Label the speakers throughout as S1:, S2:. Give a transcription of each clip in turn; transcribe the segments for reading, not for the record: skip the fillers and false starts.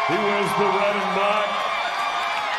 S1: He wears the red and black.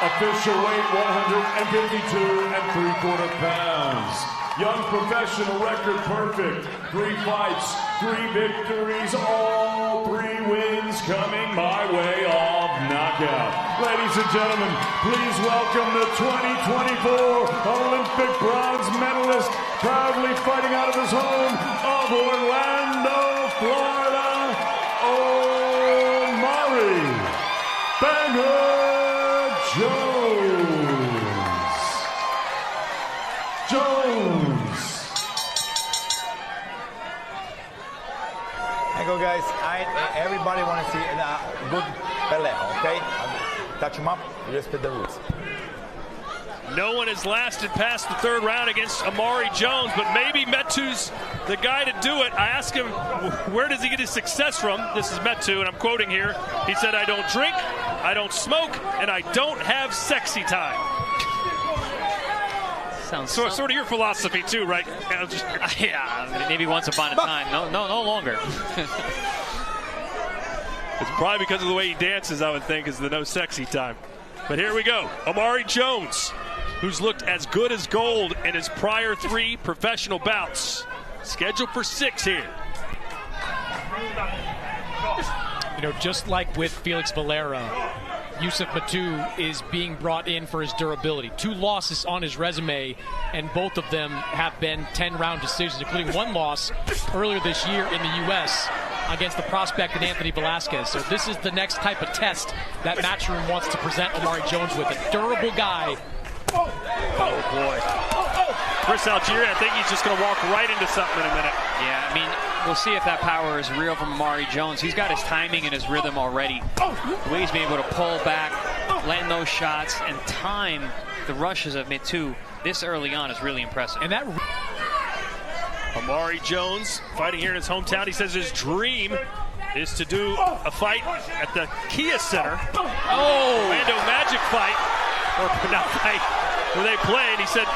S1: Official weight 152 3/4 pounds. Young professional, record perfect. 3 fights, 3 victories, all 3 wins coming my way off knockout. Ladies and gentlemen, please welcome the 2024 Olympic bronze medalist, proudly fighting out of his home of Orlando, Florida, Omari Jones.
S2: Thank you, guys. Everybody want to see a good Pelé, okay? Touch him up, respect the rules.
S3: No one has lasted past the 3rd round against Omari Jones, but maybe Metu's the guy to do it. I asked him, where does he get his success from? This is Metu, and I'm quoting here. He said, I don't drink, I don't smoke, and I don't have sexy time.
S4: Sounds
S3: sort of your philosophy too, right?
S4: Yeah, maybe once upon a time. No longer.
S3: It's probably because of the way he dances, I would think, is the no sexy time. But here we go. Omari Jones, who's looked as good as gold in his prior 3 professional bouts. Scheduled for 6 here.
S5: You know, just like with Felix Valera, Yusuph Metu is being brought in for his durability. 2 losses on his resume, and both of them have been 10-round decisions, including 1 loss earlier this year in the U.S. against the prospect in Anthony Velasquez. So this is the next type of test that Matchroom wants to present Omari Jones with. A durable guy.
S3: Oh, boy. Chris Algieri, I think he's just going to walk right into something in a minute.
S4: Yeah, I mean, we'll see if that power is real from Omari Jones. He's got his timing and his rhythm already. The way he's been able to pull back, land those shots, and time the rushes of Metu this early on is really impressive.
S5: And that
S3: Omari Jones fighting here in his hometown. He says his dream is to do a fight at the Kia Center. Orlando Magic fight, or not fight, where they play. And he said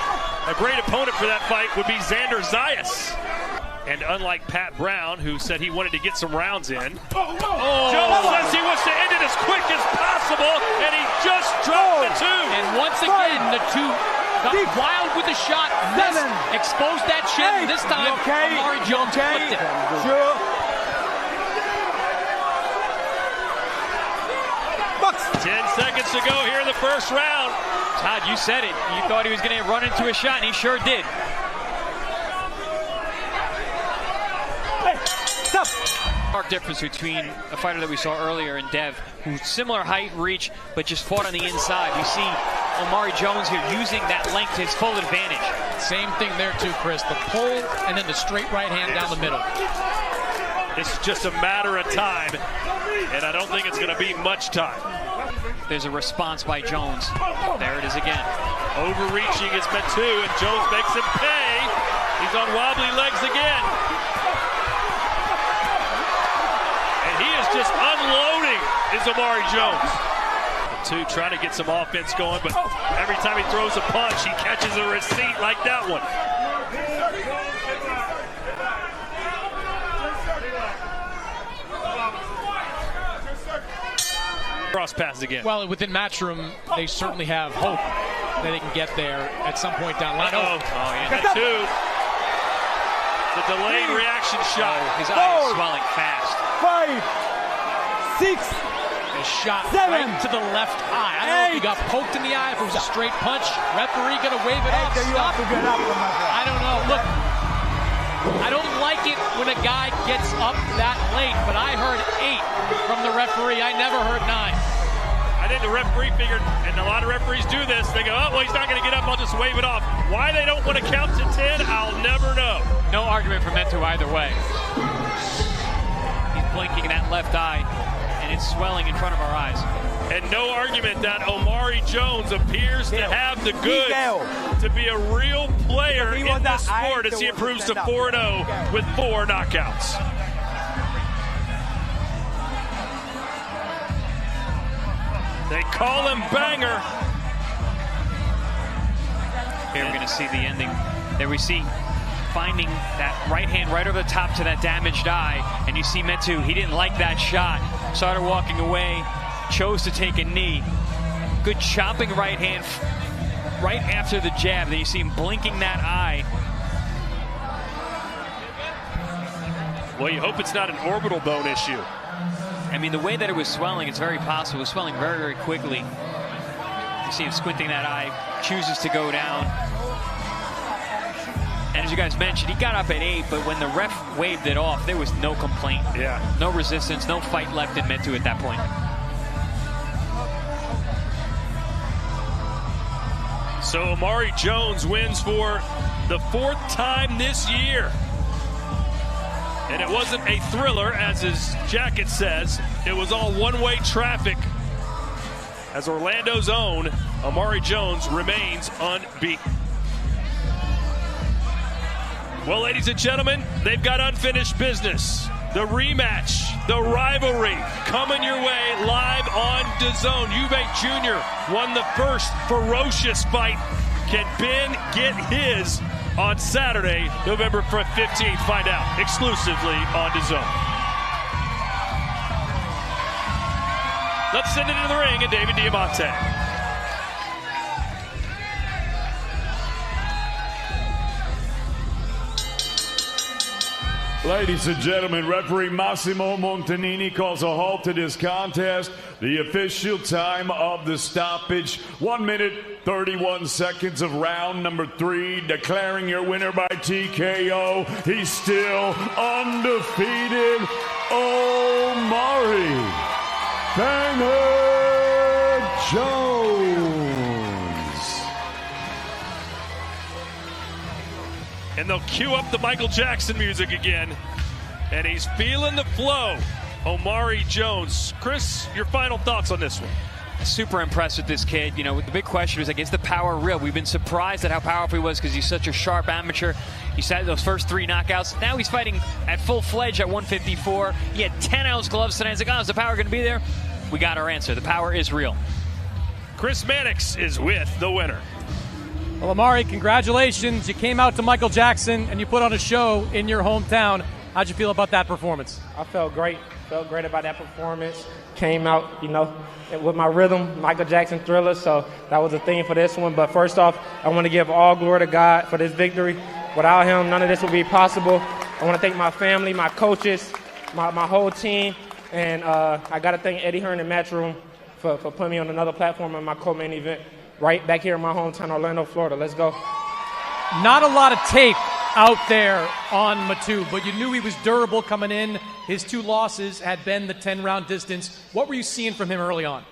S3: a great opponent for that fight would be Xander Zayas. And unlike Pat Brown, who said he wanted to get some rounds in, Jones says he wants to end it as quick as possible, and he just dropped the 2.
S5: And once again, the 2 got wild with the shot, exposed that chin. This time, Omari Jones flipped it.
S3: 10 seconds to go here in the 1st round.
S4: Todd, you said it. You thought he was going to run into a shot, and he sure did. Stark difference between a fighter that we saw earlier in Dev, who's similar height, reach, but just fought on the inside. We see Omari Jones here using that length to his full advantage.
S5: Same thing there too, Chris. The pull and then the straight right hand down the middle.
S3: It's just a matter of time, and I don't think it's going to be much time.
S4: There's a response by Jones. There it is again.
S3: Overreaching is Metu, and Jones makes him pay. He's on wobbly legs again. He is just unloading is Omari Jones. Metu trying to get some offense going, but every time he throws a punch, he catches a receipt like that one. Cross passes again.
S5: Well, within Matchroom, they certainly have hope that they can get there at some point down the line.
S3: Metu. The delayed reaction shot.
S4: His eye is swelling fast.
S2: 5, 6,
S5: a shot
S2: 7,
S5: right to the left eye. I don't know if he got poked in the eye, if it was a straight punch. Referee gonna wave it off. Stop. I don't know. Look, I don't like it when a guy gets up that late, but I heard 8 from the referee. I never heard 9.
S3: I think the referee figured, and a lot of referees do this, they go, oh, well, he's not going to get up, I'll just wave it off. Why they don't want to count to 10, I'll never know.
S4: No argument for Metu either way. He's blinking that left eye, and it's swelling in front of our eyes.
S3: And no argument that Omari Jones appears to have the goods to be a real player in this sport as he improves to 4-0 with 4 knockouts. They call him Banger.
S4: Here we're going to see the ending. There we see finding that right hand right over the top to that damaged eye. And you see Metu, he didn't like that shot. Started walking away. chose to take a knee. Good chopping right hand right after the jab. Then you see him blinking that eye.
S3: Well, you hope it's not an orbital bone issue.
S4: I mean, the way that it was swelling, it's very possible. It was swelling very, very quickly. You see him squinting that eye, chooses to go down. And as you guys mentioned, he got up at 8, but when the ref waved it off, there was no complaint.
S3: Yeah.
S4: No resistance, no fight left in Metu at that point.
S3: So Omari Jones wins for the 4th time this year. And it wasn't a thriller, as his jacket says. It was all one-way traffic, as Orlando's own Omari Jones remains unbeaten. Well, ladies and gentlemen, they've got unfinished business. The rematch, the rivalry, coming your way live on DAZN. Yusuph Jr. won the first ferocious fight. Can Ben get his on Saturday, November 15th? Find out exclusively on DAZN. Let's send it into the ring and David Diamante.
S1: Ladies and gentlemen, referee Massimo Montanini calls a halt to this contest. The official time of the stoppage, 1 minute, 31 seconds of round number 3. Declaring your winner by TKO, he's still undefeated, Omari Jones.
S3: And they'll cue up the Michael Jackson music again. And he's feeling the flow. Omari Jones. Chris, your final thoughts on this one?
S4: Super impressed with this kid. You know, the big question was, like, is the power real? We've been surprised at how powerful he was because he's such a sharp amateur. He had those first 3 knockouts. Now he's fighting at full-fledged at 154. He had 10-ounce gloves tonight. He's like, oh, is the power going to be there? We got our answer. The power is real.
S3: Chris Mannix is with the winner.
S5: Well, Omari, congratulations. You came out to Michael Jackson and you put on a show in your hometown. How'd you feel about that performance?
S6: I felt great. Felt great about that performance. Came out, you know, with my rhythm, Michael Jackson Thriller, so that was a theme for this one. But first off, I want to give all glory to God for this victory. Without him, none of this would be possible. I want to thank my family, my coaches, my whole team, and I got to thank Eddie Hearn and Matchroom for putting me on another platform in my co-main event right back here in my hometown, Orlando, Florida. Let's go.
S5: Not a lot of tape out there on Metu, but you knew he was durable coming in. His 2 losses had been the 10-round distance. What were you seeing from him early on?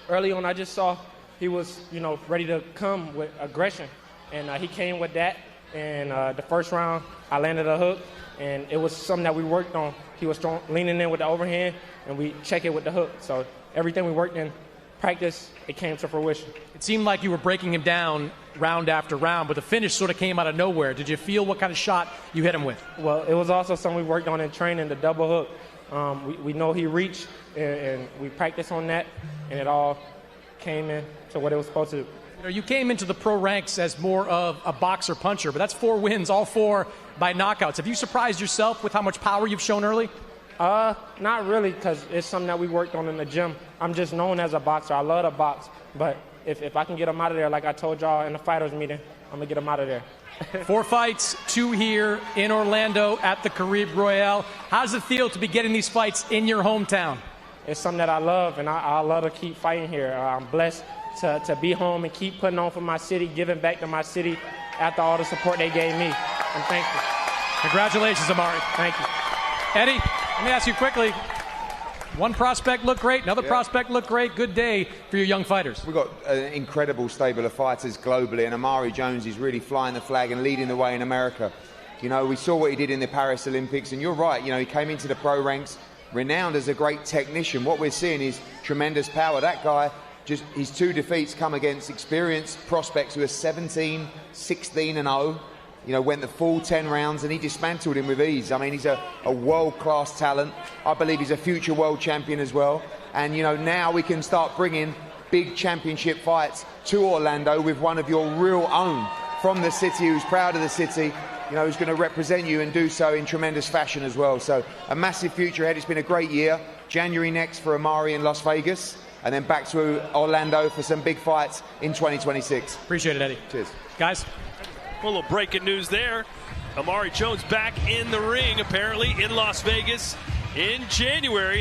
S6: Early on, I just saw he was, you know, ready to come with aggression, and he came with that. And the first round, I landed a hook, and it was something that we worked on. He was leaning in with the overhand, and we check it with the hook. So everything we worked in practice, it came to fruition.
S5: It seemed like you were breaking him down round after round, but the finish sort of came out of nowhere. Did you feel what kind of shot you hit him with?
S6: Well, it was also something we worked on in training, the double hook. We know he reached, and we practiced on that, and it all came in to what it was supposed to do.
S5: You know, you came into the pro ranks as more of a boxer puncher, but that's 4 wins, all 4 by knockouts. Have you surprised yourself with how much power you've shown early?
S6: Not really, because it's something that we worked on in the gym. I'm just known as a boxer. I love to box, but if I can get him out of there, like I told y'all in the fighters meeting, I'm going to get him out of there.
S5: 4 fights, 2 here in Orlando at the Caribe Royale. How does it feel to be getting these fights in your hometown?
S6: It's something that I love, and I love to keep fighting here. I'm blessed to be home and keep putting on for my city, giving back to my city after all the support they gave me. I'm thankful.
S5: Congratulations, Omari.
S6: Thank you.
S5: Eddie, let me ask you quickly. One prospect looked great, another prospect looked great. Good day for your young fighters.
S7: We've got an incredible stable of fighters globally, and Omari Jones is really flying the flag and leading the way in America. You know, we saw what he did in the Paris Olympics, and you're right, you know, he came into the pro ranks renowned as a great technician. What we're seeing is tremendous power. That guy, just his 2 defeats come against experienced prospects who are 17, 16 and 0. You know, went the full 10 rounds and he dismantled him with ease. I mean, he's a world-class talent. I believe he's a future world champion as well. And, you know, now we can start bringing big championship fights to Orlando with one of your real own from the city, who's proud of the city, you know, who's going to represent you and do so in tremendous fashion as well. So a massive future ahead. It's been a great year. January next for Omari in Las Vegas. and then back to Orlando for some big fights in 2026.
S5: Appreciate it, Eddie.
S7: Cheers.
S5: Guys.
S3: A little breaking news there. Omari Jones back in the ring, apparently, in Las Vegas in January.